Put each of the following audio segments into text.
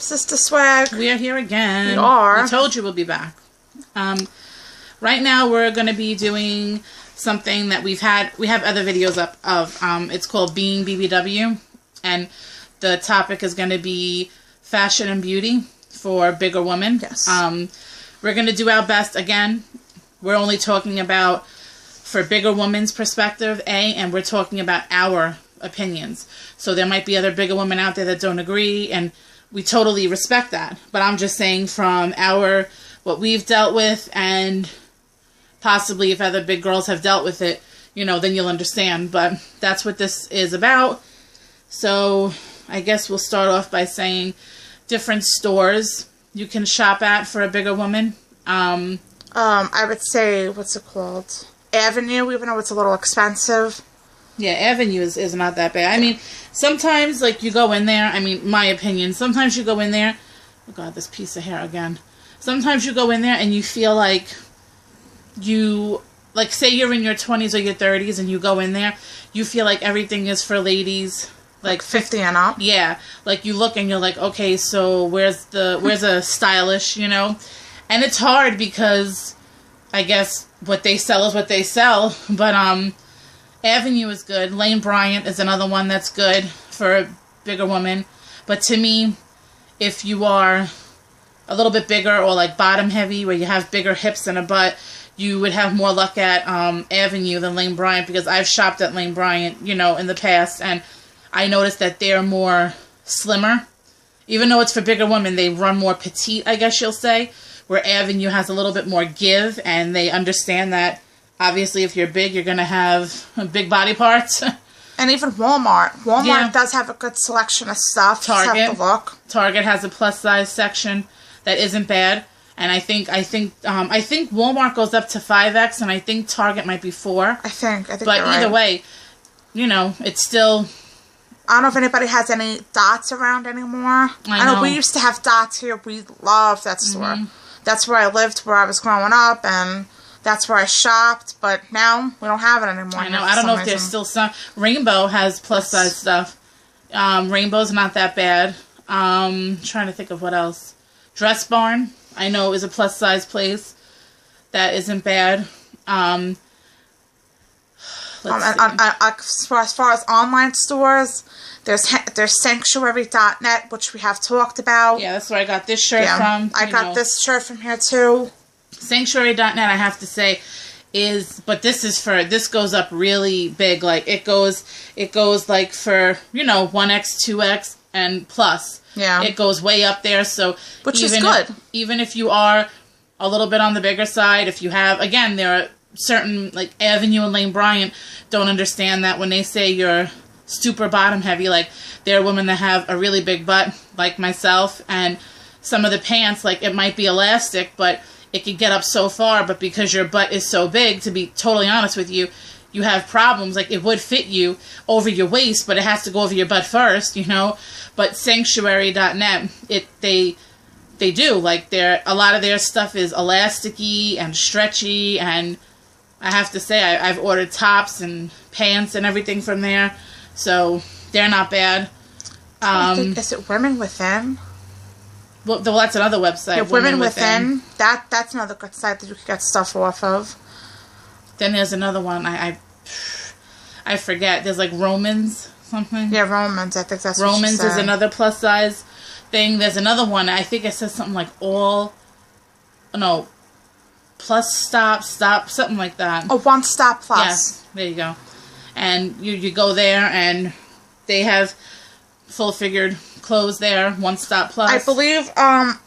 Sister Swag. We are here again. We are. We told you we'll be back. Right now we're going to be doing something that we have other videos up of. It's called Being BBW, and the topic is going to be fashion and beauty for bigger women. Yes. We're going to do our best. Again, we're only talking about for bigger women's perspective, and we're talking about our opinions. So there might be other bigger women out there that don't agree, and we totally respect that. But I'm just saying from what we've dealt with, and possibly if other big girls have dealt with it, then you'll understand. But that's what this is about. So I guess we'll start off by saying different stores you can shop at for a bigger woman. I would say, what's it called? Avenue, even though it's a little expensive. Yeah, Avenue is not that bad. I mean, sometimes, like, you go in there, my opinion, sometimes you go in there, oh god, this piece of hair again. Sometimes you go in there and you feel like say you're in your 20s or your 30s and you go in there, you feel like everything is for ladies. Like 50 and up? Yeah. Like, you look and you're like, okay, so where's a stylish, And it's hard because I guess what they sell is what they sell. But Avenue is good. Lane Bryant is another one that's good for a bigger woman. But to me, if you are a little bit bigger or like bottom heavy where you have bigger hips and a butt, you would have more luck at Avenue than Lane Bryant, because I've shopped at Lane Bryant, in the past, and I noticed that they're more slimmer. Even though it's for bigger women, they run more petite, I guess you'll say, where Avenue has a little bit more give, and they understand that, obviously, if you're big, you're going to have big body parts. And even Walmart. Walmart does have a good selection of stuff. Target. Just have to look. Target has a plus-size section that isn't bad. And I think Walmart goes up to 5X, and I think Target might be 4. I think but you're either right. way, it's still... I don't know if anybody has any Dots around anymore. I know we used to have Dots here. We loved that store. Mm-hmm. That's where I lived, where I was growing up, and that's where I shopped. But now we don't have it anymore. I know. I don't know if there's still some. Rainbow has plus-size stuff. Rainbow's not that bad. Trying to think of what else. Dress Barn, I know, is a plus-size place. That isn't bad. As far as online stores, there's Sanctuary.net, which we have talked about. Yeah, that's where I got this shirt from. I got this shirt from here too. Sanctuary.net, I have to say, but this goes up really big. Like, it goes like for 1X, 2X, and plus. Yeah, it goes way up there. So which is good. Even if you are a little bit on the bigger side, if you have, again, there are certain, like Avenue and Lane Bryant don't understand that when they say you're super bottom heavy. Like, there are women that have a really big butt, like myself, and some of the pants, like, it might be elastic, but it could get up so far, but because your butt is so big, to be totally honest with you, you have problems. Like, it would fit you over your waist, but it has to go over your butt first, But Sanctuary.net, they do, like, a lot of their stuff is elasticy and stretchy, and I have to say, I've ordered tops and pants and everything from there, so they're not bad. Is it Women Within? Well, that's another website. Yeah, Women Within. That's another good site that you can get stuff off of. Then there's another one. I forget. There's like Romans something. Yeah, Romans. I think that's Romans what she said. is another plus size thing. There's another one. I think it says something like plus stop, something like that. Oh, One Stop Plus. Yes, there you go. And you go there, and they have full-figured clothes there. One Stop Plus. I believe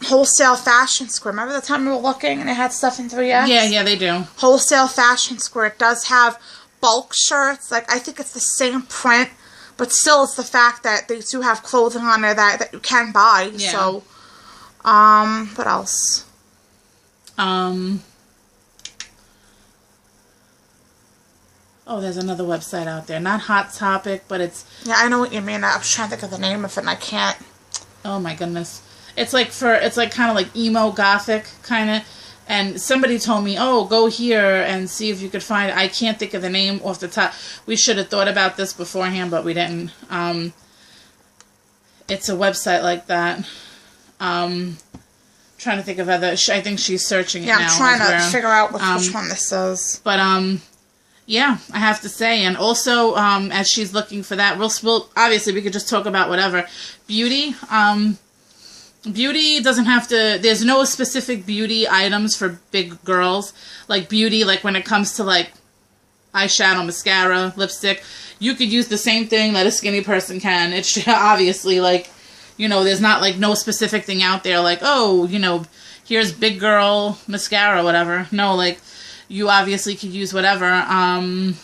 Wholesale Fashion Square. Remember the time we were looking and they had stuff in 3X? Yeah, they do. Wholesale Fashion Square. It does have bulk shirts. Like, I think it's the same print, but still it's the fact that they do have clothing on there that you can buy. Yeah. So, what else? Oh, there's another website out there. Not Hot Topic, but it's... Yeah, I know what you mean. I was trying to think of the name of it, and I can't. Oh, my goodness. It's like kind of like emo gothic, kind of. And somebody told me, oh, go here and see if you could find it. I can't think of the name off the top. We should have thought about this beforehand, but we didn't. It's a website like that. Trying to think of other. I think she's searching it now. Yeah, I'm trying to figure out which one this is. But yeah, I have to say, and also as she's looking for that, we'll obviously we could just talk about whatever. Beauty. Beauty doesn't have to. There's no specific beauty items for big girls. Like beauty, like when it comes to like eyeshadow, mascara, lipstick, you could use the same thing that a skinny person can. It's obviously like, you know, there's not like no specific thing out there like, oh, you know, here's big girl mascara, whatever. No, like you obviously could use whatever. Honestly,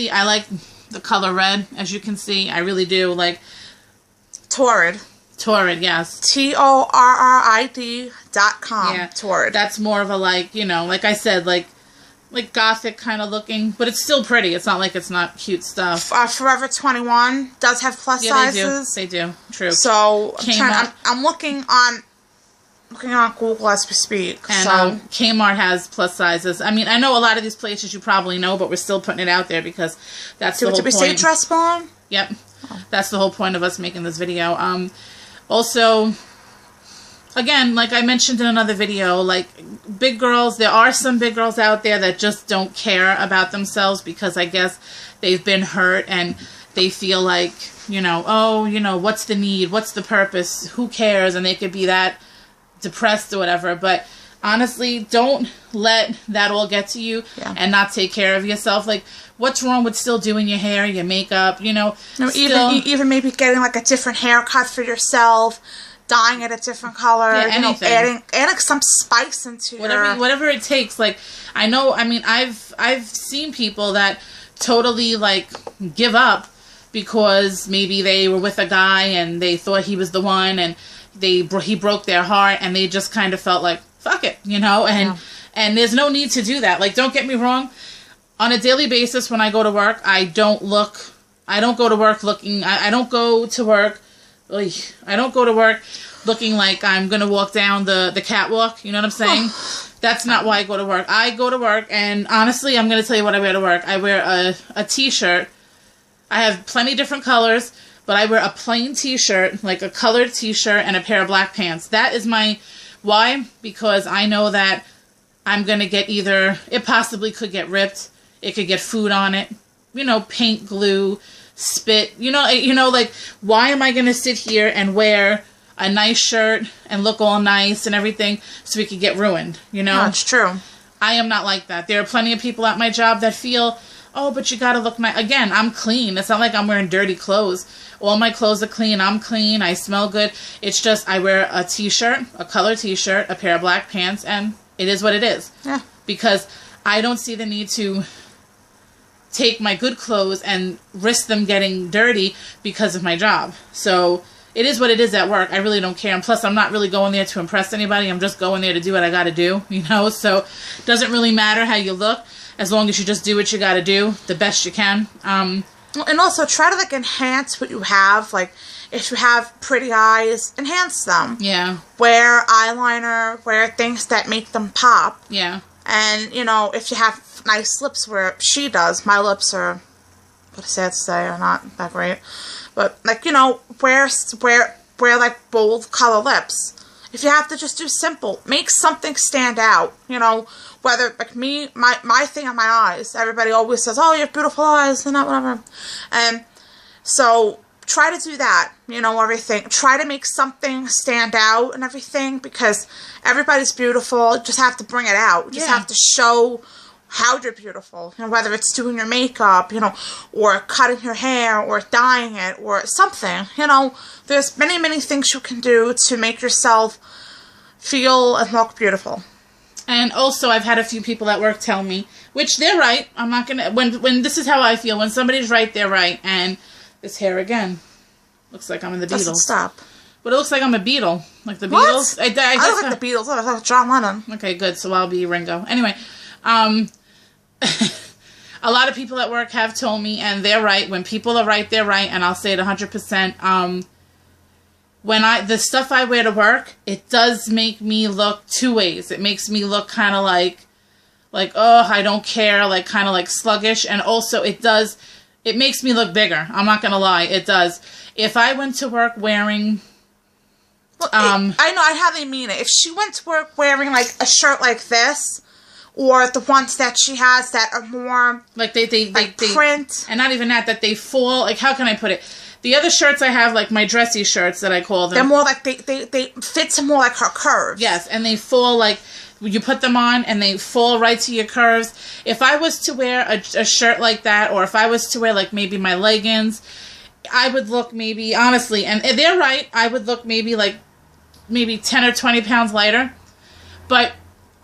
I like the color red, as you can see. I really do. Like Torrid. Torrid, yes. TORRID.com. Yeah. Torrid. That's more of a like, you know, like I said, like gothic kind of looking, but it's still pretty. It's not like it's not cute stuff. Forever 21 does have plus sizes. They do. True. So I'm looking on Google as we speak. And so Kmart has plus sizes. I mean, I know a lot of these places you probably know, but we're still putting it out there because that's the whole point. Did we say dress belong? Yep. Oh. That's the whole point of us making this video. Also, again, like I mentioned in another video, like big girls, there are some big girls out there that just don't care about themselves because I guess they've been hurt and they feel like, you know, oh, you know, what's the need? What's the purpose? Who cares? And they could be that depressed or whatever. But honestly, don't let that all get to you and not take care of yourself. Like, what's wrong with still doing your hair, your makeup, you know? No, even maybe getting like a different haircut for yourself, dyeing it a different color, yeah, you know, adding some spice into whatever it takes. Like, I know, I mean, I've seen people that totally like give up because maybe they were with a guy and they thought he was the one and he broke their heart and they just kind of felt like, fuck it, you know, and there's no need to do that. Like, don't get me wrong. On a daily basis, when I go to work, I don't go to work looking like I'm going to walk down the catwalk. You know what I'm saying? That's not why I go to work. I go to work, and honestly, I'm going to tell you what I wear to work. I wear a t-shirt. I have plenty different colors, but I wear a plain t-shirt, like a colored t-shirt, and a pair of black pants. That is my... Why? Because I know that I'm going to get it possibly could get ripped. It could get food on it. You know, paint, glue, spit. You know, like, why am I going to sit here and wear a nice shirt and look all nice and everything so it could get ruined, you know? That's true. I am not like that. There are plenty of people at my job that feel, oh, but you got to look nice. Again, I'm clean. It's not like I'm wearing dirty clothes. All my clothes are clean. I'm clean. I smell good. It's just I wear a t-shirt, a colored t-shirt, a pair of black pants, and it is what it is. Yeah. Because I don't see the need to take my good clothes and risk them getting dirty because of my job. So it is what it is at work. I really don't care. And plus, I'm not really going there to impress anybody. I'm just going there to do what I got to do, you know? So it doesn't really matter how you look as long as you just do what you got to do the best you can. And also try to like enhance what you have. Like if you have pretty eyes, enhance them. Yeah. Wear eyeliner, wear things that make them pop. Yeah. And, you know, if you have nice lips where she does, my lips are, what sad to say, are not that great. But, like, you know, wear like, bold color lips. If you have to just do simple, make something stand out. You know, whether, like me, my thing on my eyes, everybody always says, oh, you have beautiful eyes, and that, whatever. And so, try to do that, you know, everything. Try to make something stand out and everything, because everybody's beautiful. You just have to bring it out. You just have to show how you're beautiful. You know, whether it's doing your makeup, you know, or cutting your hair, or dyeing it, or something. You know, there's many, many things you can do to make yourself feel and look beautiful. And also, I've had a few people at work tell me, which they're right. I'm not gonna, when this is how I feel. When somebody's right, they're right. And this hair again looks like I'm in the Beatles. Doesn't stop. But it looks like I'm a Beatle. Like the what? Beatles. I look like the Beatles. I look like John Lennon. Okay, good. So I'll be Ringo. Anyway, a lot of people at work have told me, and they're right. When people are right, they're right. And I'll say it 100%. When the stuff I wear to work, it does make me look two ways. It makes me look kind of like, oh, I don't care, like kind of like sluggish. And also it does It makes me look bigger. I'm not going to lie. It does. If I went to work wearing... Well, I know how they mean it. If she went to work wearing, like, a shirt like this, or the ones that she has that are more... Like, they print. And not even that they fall... Like, how can I put it? The other shirts I have, like, my dressy shirts that I call them... They're more like... They fit to more like her curves. Yes, and they fall, like... You put them on, and they fall right to your curves. If I was to wear a shirt like that, or if I was to wear, like, maybe my leggings... I would look maybe, honestly, and they're right, I would look maybe 10 or 20 pounds lighter. But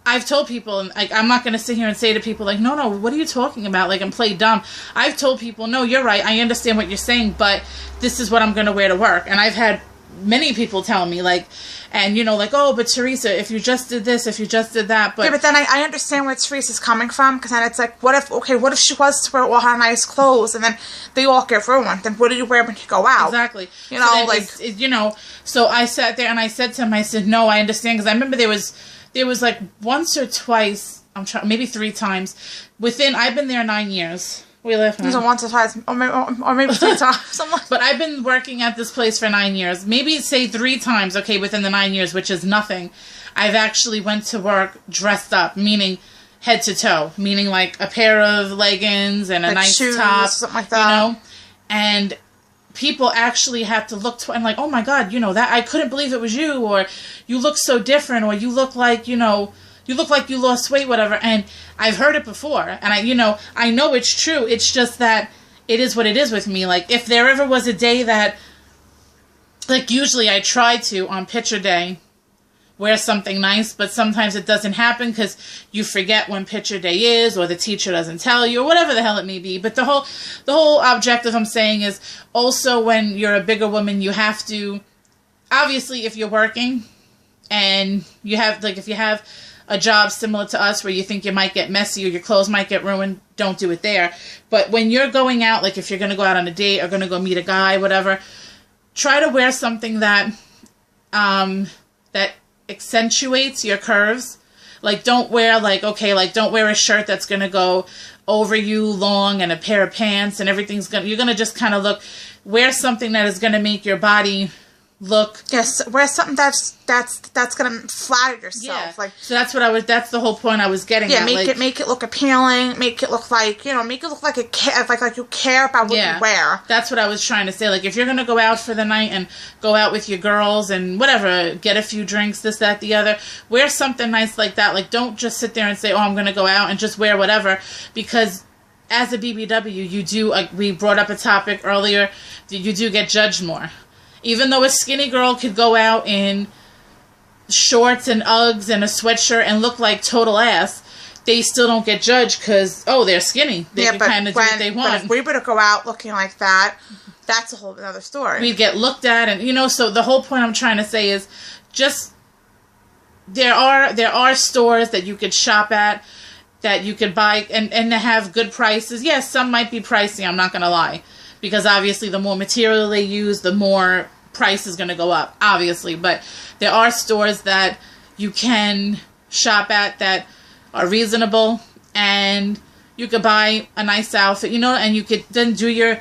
I've told people, and like, I'm not going to sit here and say to people, like, no, what are you talking about? Like, and play dumb. I've told people, no, you're right, I understand what you're saying, but this is what I'm going to wear to work. And I've had many people tell me, like, and, you know, like, oh, but Teresa, if you just did this, if you just did that, but... Yeah, but then I understand where Teresa's coming from, because then it's like, what if she was to wear all her nice clothes, and then they all get ruined, then what do you wear when you go out? Exactly. You know, so you know, so I sat there and I said to him, I said, no, I understand, because I remember there was like once or twice, maybe 3 times, I've been there 9 years. We live now. Once or twice, or maybe 3 times. But I've been working at this place for 9 years. Maybe say 3 times, okay, within the 9 years, which is nothing. I've actually went to work dressed up, meaning head to toe, meaning like a pair of leggings and a nice shoes, top, something like that. You know, and people actually have to look and like, oh my God, you know, that I couldn't believe it was you, or you look so different, or you look like, you know. You look like you lost weight, whatever. And I've heard it before. And I know it's true. It's just that it is what it is with me. Like, if there ever was a day that, like, usually I try to, on picture day, wear something nice, but sometimes it doesn't happen because you forget when picture day is, or the teacher doesn't tell you, or whatever the hell it may be. But the whole objective I'm saying is also when you're a bigger woman, you have to, obviously, if you're working and you have, like, if you have a job similar to us where you think you might get messy or your clothes might get ruined, don't do it there. But when you're going out, like if you're going to go out on a date or going to go meet a guy, whatever, try to wear something that that accentuates your curves. Like, don't wear, like, okay, like, don't wear a shirt that's going to go over you long and a pair of pants and everything's you're going to just kind of wear something that is going to make your body look. Yes, wear something that's gonna flatter yourself. Yeah. Like, so that's the whole point I was getting at. Yeah, make it look appealing. Make it look like, you know, make it look like like you care about what you wear. That's what I was trying to say. Like, if you're gonna go out for the night and go out with your girls and whatever, get a few drinks, this, that, the other, wear something nice like that. Like, don't just sit there and say, oh, I'm gonna go out and just wear whatever, because as a BBW, you do, we brought up a topic earlier, you do get judged more. Even though a skinny girl could go out in shorts and Uggs and a sweatshirt and look like total ass, they still don't get judged because, oh, they're skinny. They can kind of do what they want. But if we were to go out looking like that, that's a whole other story. We'd get looked at, and, you know, so the whole point I'm trying to say is just there are stores that you could shop at, that you could buy, and they have good prices. Yes, some might be pricey, I'm not going to lie. Because obviously the more material they use, the more price is going to go up, obviously. But there are stores that you can shop at that are reasonable, and you could buy a nice outfit, you know, and you could then do your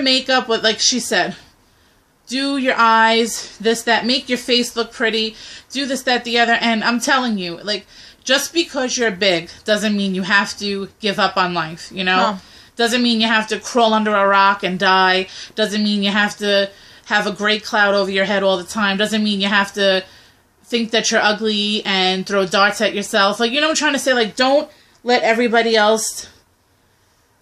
makeup with, like she said, do your eyes, this, that, make your face look pretty, do this, that, the other. And I'm telling you, like, just because you're big doesn't mean you have to give up on life, you know? No. Doesn't mean you have to crawl under a rock and die. Doesn't mean you have to have a gray cloud over your head all the time. Doesn't mean you have to think that you're ugly and throw darts at yourself. Like, you know what I'm trying to say? Like, don't let everybody else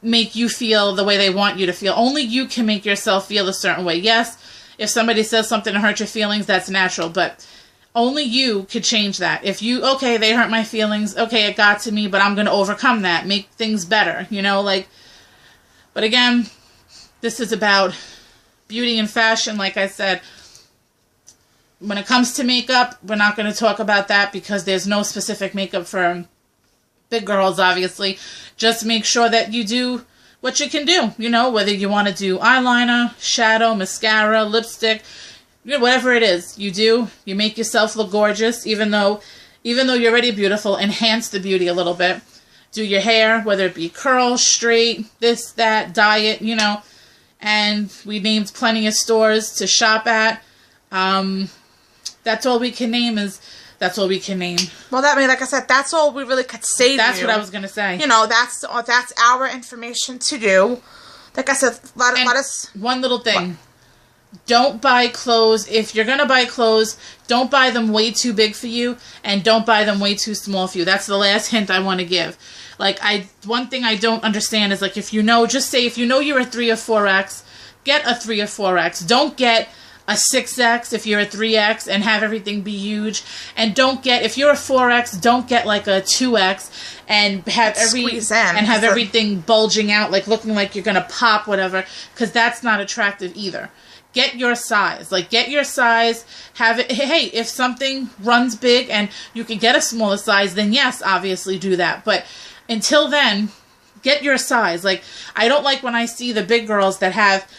make you feel the way they want you to feel. Only you can make yourself feel a certain way. Yes, if somebody says something to hurt your feelings, that's natural. But only you could change that. If you, okay, they hurt my feelings. Okay, it got to me, but I'm going to overcome that. Make things better, you know, like... But again, this is about beauty and fashion. Like I said, when it comes to makeup, we're not going to talk about that because there's no specific makeup for big girls, obviously. Just make sure that you do what you can do. You know, whether you want to do eyeliner, shadow, mascara, lipstick, you know, whatever it is, you do. You make yourself look gorgeous, even though you're already beautiful. Enhance the beauty a little bit. do your hair, whether it be curl, straight, this, that, dye it, you know. And we named plenty of stores to shop at. That's all we can name that's all we can name. Well, that means, like I said, that's all we really could say That's to you. what I was going to say. You know, that's our information to you. Like I said, let us... One little thing. Don't buy clothes. If you're going to buy clothes, don't buy them way too big for you, and don't buy them way too small for you. That's the last hint I want to give. Like, one thing I don't understand is, like, if you know, just say if you know you're a 3 or 4X, get a 3 or 4X. Don't get a 6X if you're a 3X and have everything be huge. And don't get, if you're a 4X, don't get like a 2X and have everything bulging out, like looking like you're going to pop, whatever, because that's not attractive either. Get your size. Like, get your size, have it, hey, if something runs big and you can get a smaller size, then yes, obviously do that. But until then, get your size. Like, I don't like when I see the big girls that have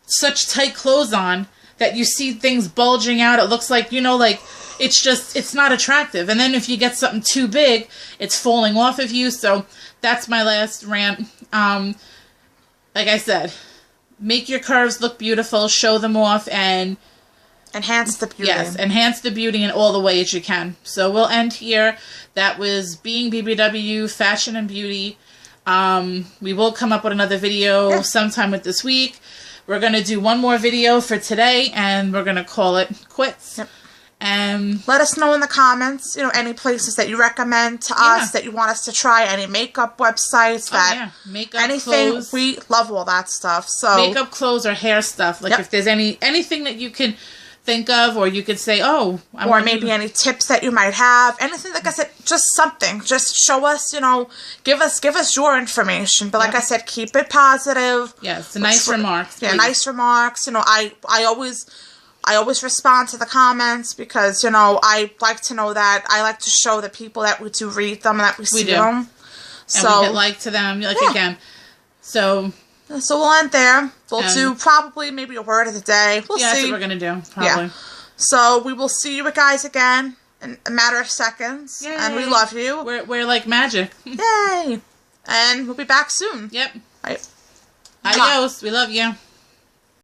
such tight clothes on that you see things bulging out. It looks like, you know, like, it's not attractive. And then if you get something too big, it's falling off of you. So that's my last rant. Like I said, make your curves look beautiful, show them off, and enhance the beauty. Yes, enhance the beauty in all the ways you can. So we'll end here. That was Being BBW, Fashion and Beauty. We will come up with another video sometime with this week. We're going to do one more video for today, and we're going to call it quits. Yep. And let us know in the comments, you know, any places that you recommend to us that you want us to try, any makeup websites, makeup, anything. clothes. We love all that stuff. So makeup, clothes, or hair stuff. Like if there's anything that you can think of, or you could say, oh, or maybe any tips that you might have, anything. Like I said, just something. Just show us, you know, give us your information. But like I said, keep it positive. Yes, nice remarks. Yeah, nice remarks. You know, I always respond to the comments because, you know, I like to know that I like to show the people that we do read them and that we see them. So and we hit like to them, like again. So we'll end there. We'll do probably maybe a word of the day. We'll see. That's what we're going to do, probably. Yeah. So we will see you guys again in a matter of seconds. Yay. And we love you. We're like magic. Yay. And we'll be back soon. Yep. Right. Adios. We love you.